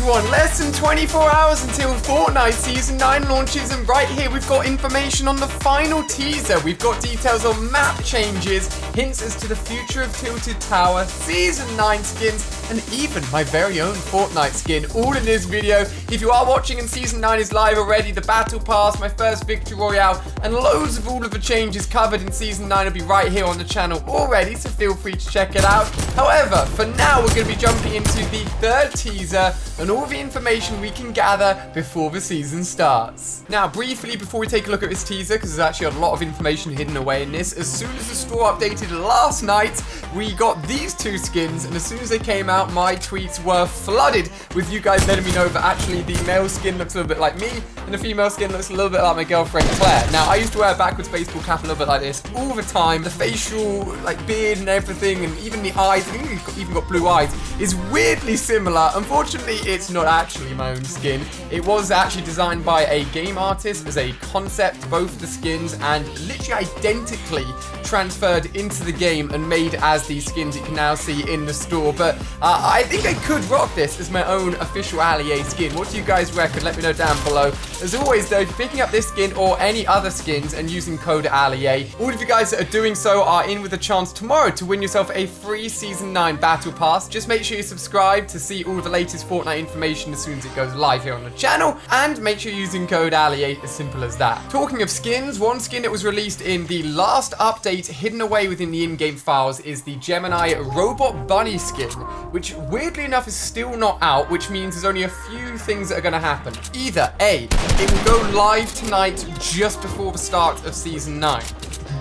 everyone, less than 24 hours until Fortnite Season 9 launches, and right here we've got information on the final teaser. We've got details on map changes, hints as to the future of Tilted Tower, Season 9 skins, and even my very own Fortnite skin, all in this video. If you are watching and Season 9 is live already, the Battle Pass, my first Victory Royale, and loads of all of the changes covered in Season 9 will be right here on the channel already, so feel free to check it out. However, for now we're going to be jumping into the third teaser and all the information we can gather before the season starts. Now, briefly, before we take a look at this teaser, because there's actually a lot of information hidden away in this, as soon as the store updated last night, we got these two skins, and as soon as they came out, my tweets were flooded with you guys letting me know that actually the male skin looks a little bit like me, and the female skin looks a little bit like my girlfriend Claire. Now, I used to wear a backwards baseball cap a little bit like this all the time. The facial, like, beard and everything, and even the eyes, I think he's even got blue eyes, is weirdly similar. Unfortunately, it's not actually my own skin. It was actually designed by a game artist as a concept, both of the skins, and literally identically transferred into the game and made as these skins you can now see in the store. But I think I could rock this as my own official Allier skin. What do you guys reckon? Let me know down below. As always though, if you're picking up this skin or any other skins and using code Allier, all of you guys that are doing so are in with a chance tomorrow to win yourself a free Season 9 Battle Pass. Just make sure you subscribe to see all of the latest Fortnite information as soon as it goes live here on the channel, and make sure you're using code Allier, as simple as that. Talking of skins, one skin that was released in the last update hidden away within the in-game files is the Gemini Robot Bunny skin, which weirdly enough is still not out, which means there's only a few things that are going to happen. Either A, it will go live tonight just before the start of Season 9.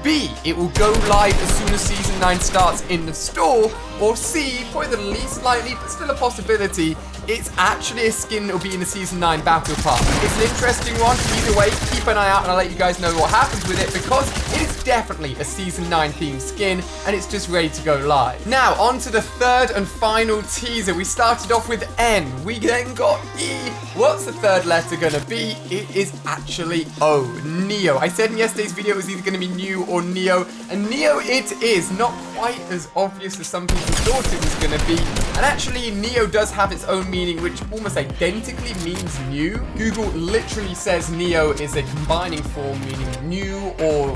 B, it will go live as soon as Season 9 starts in the store. Or C, probably the least likely, but still a possibility, it's actually a skin that will be in the Season 9 Battle Pass. It's an interesting one. Either way, keep an eye out and I'll let you guys know what happens with it, because it is definitely a Season 9 themed skin and it's just ready to go live. Now, on to the third and final teaser. We started off with N. We then got E. What's the third letter gonna be? It is actually O. Neo. I said in yesterday's video it was either gonna be New or Neo, and Neo it is. Not quite as obvious as some people thought it was gonna be. And actually, Neo does have its own meaning, which almost identically means new. Google literally says Neo is a combining form meaning new or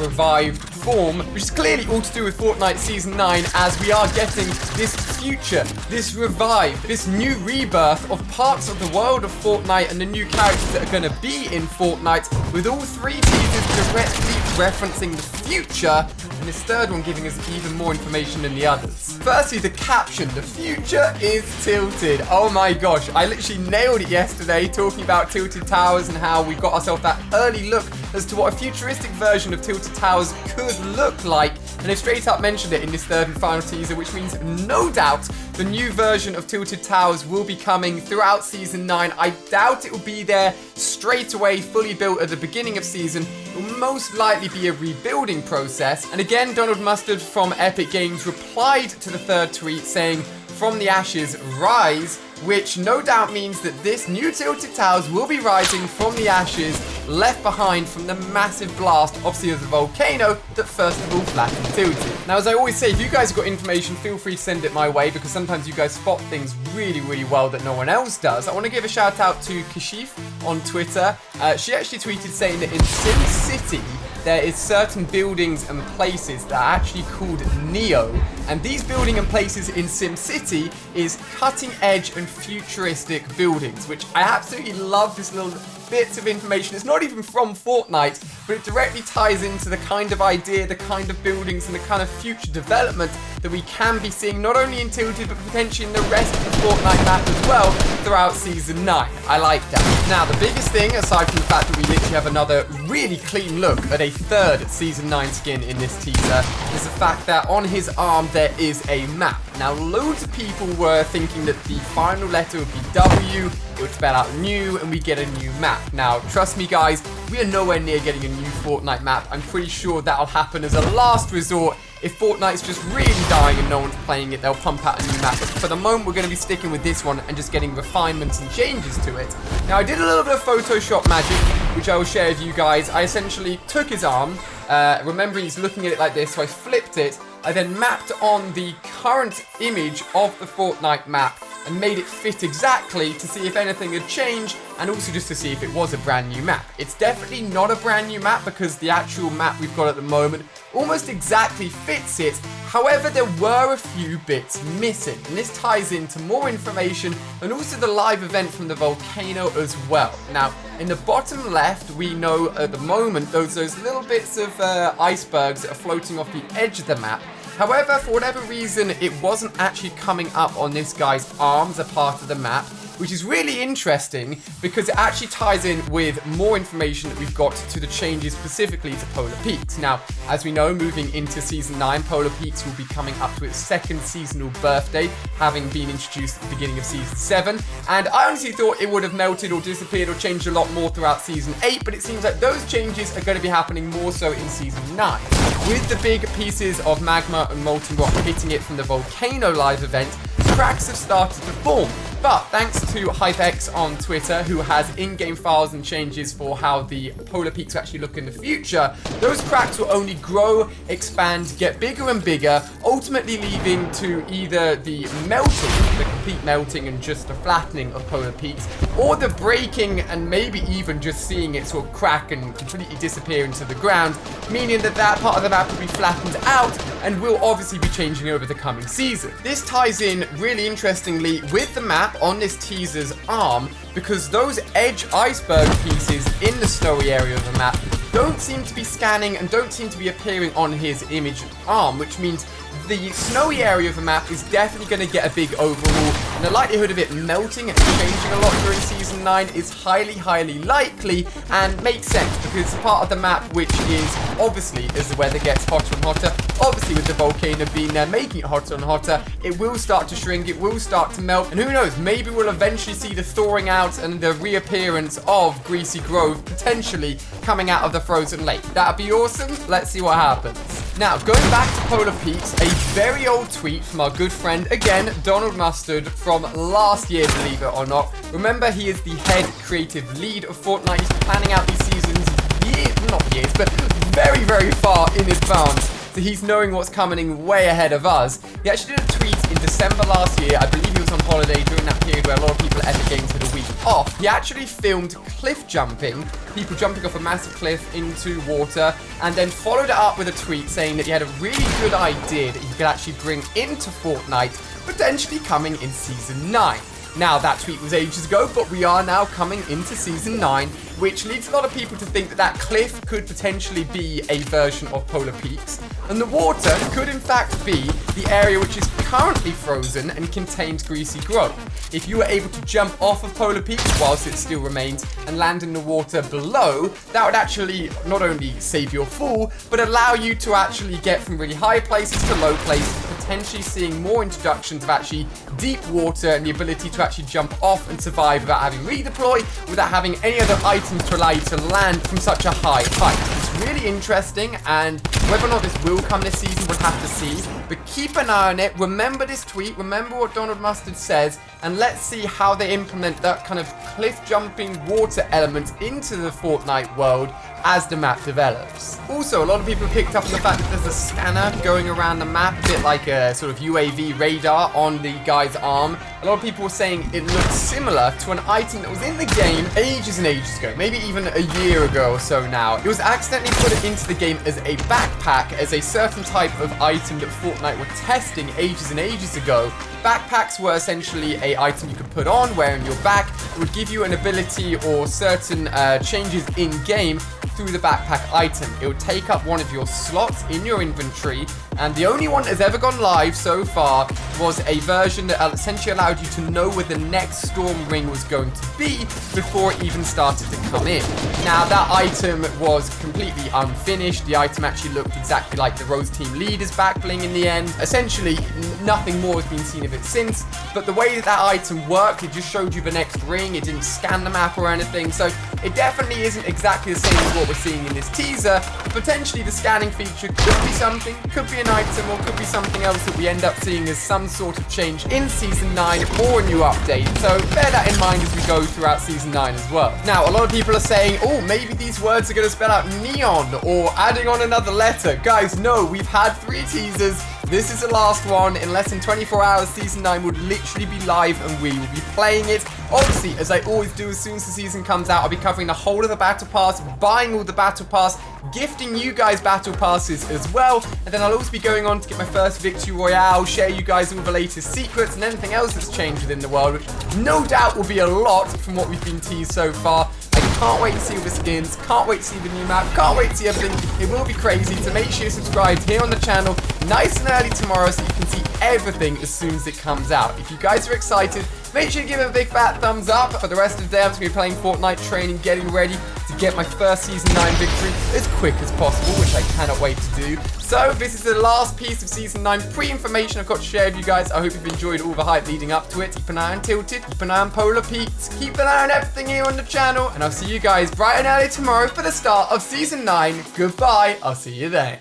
revived form, which is clearly all to do with Fortnite Season 9, as we are getting this future, this revive, this new rebirth of parts of the world of Fortnite and the new characters that are going to be in Fortnite, with all three teasers directly referencing the future, and this third one giving us even more information than the others. Firstly, the caption, the future is tilted. Oh my gosh, I literally nailed it yesterday talking about Tilted Towers and how we got ourselves that early look as to what a futuristic version of Tilted Towers could look like, and they've straight up mentioned it in this third and final teaser, which means no doubt the new version of Tilted Towers will be coming throughout Season 9. I doubt it will be there straight away, fully built at the beginning of season. It will most likely be a rebuilding process. And again, Donald Mustard from Epic Games replied to the third tweet saying, "From the ashes, rise," which no doubt means that this new Tilted Towers will be rising from the ashes left behind from the massive blast, obviously, of the volcano that first of all flattened Tilted. Now, as I always say, if you guys have got information, feel free to send it my way, because sometimes you guys spot things really, really well that no one else does. I want to give a shout out to Kashif on Twitter. She actually tweeted saying that in Sim City, there is certain buildings and places that are actually called Neo, and these building and places in Sim City is cutting edge and futuristic buildings, which I absolutely love. This little bits of information. It's not even from Fortnite, but it directly ties into the kind of idea, the kind of buildings, and the kind of future development that we can be seeing not only in Tilted, but potentially in the rest of the Fortnite map as well throughout Season 9. I like that. Now, the biggest thing, aside from the fact that we literally have another really clean look at a third Season 9 skin in this teaser, is the fact that on his arm there is a map. Now, loads of people were thinking that the final letter would be W, it would spell out new, and we get a new map. Now, trust me guys, we are nowhere near getting a new Fortnite map. I'm pretty sure that'll happen as a last resort. If Fortnite's just really dying and no one's playing it, they'll pump out a new map. But for the moment, we're going to be sticking with this one and just getting refinements and changes to it. Now, I did a little bit of Photoshop magic, which I will share with you guys. I essentially took his arm, remembering he's looking at it like this, so I flipped it. I then mapped on the current image of the Fortnite map and made it fit exactly to see if anything had changed, and also just to see if it was a brand new map. It's definitely not a brand new map because the actual map we've got at the moment almost exactly fits it. However, there were a few bits missing, and this ties into more information and also the live event from the volcano as well. Now, in the bottom left, we know at the moment those little bits of icebergs that are floating off the edge of the map. However, for whatever reason, it wasn't actually coming up on this guy's arms, a part of the map, which is really interesting because it actually ties in with more information that we've got to the changes specifically to Polar Peaks. Now, as we know, moving into Season 9, Polar Peaks will be coming up to its second seasonal birthday, having been introduced at the beginning of Season 7, and I honestly thought it would have melted or disappeared or changed a lot more throughout Season 8, but it seems like those changes are going to be happening more so in Season 9. With the big pieces of magma and molten rock hitting it from the volcano live event, cracks have started to form. But thanks to HypeX on Twitter, who has in-game files and changes for how the Polar Peaks will actually look in the future, those cracks will only grow, expand, get bigger and bigger, ultimately leading to either the melting, the complete melting and just the flattening of Polar Peaks, or the breaking and maybe even just seeing it sort of crack and completely disappear into the ground, meaning that that part of the map will be flattened out and will obviously be changing over the coming season. This ties in really interestingly with the map on this teaser's arm, because those edge iceberg pieces in the snowy area of the map don't seem to be scanning and don't seem to be appearing on his image arm, which means the snowy area of the map is definitely going to get a big overhaul, and the likelihood of it melting and changing a lot during Season 9 is highly likely, and makes sense because it's a part of the map which is obviously, as the weather gets hotter and hotter, obviously with the volcano being there making it hotter and hotter, it will start to shrink, it will start to melt, and who knows, maybe we'll eventually see the thawing out and the reappearance of Greasy Grove potentially coming out of the frozen lake. That'd be awesome. Let's see what happens. Now, going back to Polar Peaks, a very old tweet from our good friend, again, Donald Mustard, from last year, believe it or not. Remember, he is the head creative lead of Fortnite. He's planning out these seasons years, but very far in advance. So he's knowing what's coming way ahead of us. He actually did a tweet in December last year. I believe he was on holiday during that period where a lot of people at Epic Games had a week off. He actually filmed cliff jumping, people jumping off a massive cliff into water, and then followed it up with a tweet saying that he had a really good idea that he could actually bring into Fortnite, potentially coming in Season 9. Now, that tweet was ages ago, but we are now coming into Season 9, which leads a lot of people to think that that cliff could potentially be a version of Polar Peaks, and the water could in fact be the area which is currently frozen and contains Greasy Grove. If you were able to jump off of Polar Peaks whilst it still remains and land in the water below, that would actually not only save your fall, but allow you to actually get from really high places to low places, potentially seeing more introductions of actually deep water and the ability to actually jump off and survive without having redeploy, without having any other items to allow you to land from such a high height. It's really interesting, and whether or not this will come this season, we'll have to see. But keep an eye on it. Remember this tweet. Remember what Donald Mustard says. And let's see how they implement that kind of cliff jumping water element into the Fortnite world as the map develops. Also, a lot of people picked up on the fact that there's a scanner going around the map, a bit like a sort of UAV radar on the guy's arm. A lot of people were saying it looks similar to an item that was in the game ages and ages ago, maybe even a year ago or so now. It was accidentally put into the game as a backpack, as a certain type of item that Fortnite were testing ages and ages ago. Backpacks were essentially an item you could put on, wearing your back. It would give you an ability or certain changes in-game through the backpack item. It would take up one of your slots in your inventory, and the only one that's ever gone live so far was a version that essentially allowed you to know where the next storm ring was going to be before it even started to come in. Now, that item was completely unfinished. The item actually looked exactly like the Rose Team leader's back bling in the end. Essentially, nothing more has been seen of it since, but the way that that item worked, it just showed you the next ring. It didn't scan the map or anything, so it definitely isn't exactly the same as what we're seeing in this teaser. Potentially the scanning feature could be something, could be an item, or could be something else that we end up seeing as some sort of change in Season 9 or a new update. So bear that in mind as we go throughout Season 9 as well. Now, a lot of people are saying, oh, maybe these words are going to spell out neon or adding on another letter. Guys, no, we've had 3 teasers. This is the last one. In less than 24 hours, Season 9 would literally be live and we will be playing it. Obviously, as I always do, as soon as the season comes out, I'll be covering the whole of the Battle Pass, buying all the Battle Pass, gifting you guys Battle Passes as well. And then I'll also be going on to get my first Victory Royale, share you guys all the latest secrets and anything else that's changed within the world, which no doubt will be a lot from what we've been teased so far. I can't wait to see all the skins, can't wait to see the new map, can't wait to see everything. It will be crazy, so make sure you're subscribed here on the channel nice and early tomorrow so you can see everything as soon as it comes out. If you guys are excited, make sure you give it a big fat thumbs up. For the rest of the day, I'm just going to be playing Fortnite training, getting ready to get my first Season 9 victory as quick as possible, which I cannot wait to do. So this is the last piece of Season 9 pre-information I've got to share with you guys. I hope you've enjoyed all the hype leading up to it. Keep an eye on Tilted, keep an eye on Polar Peaks, keep an eye on everything here on the channel, and I'll see you guys bright and early tomorrow for the start of Season 9. Goodbye, I'll see you then.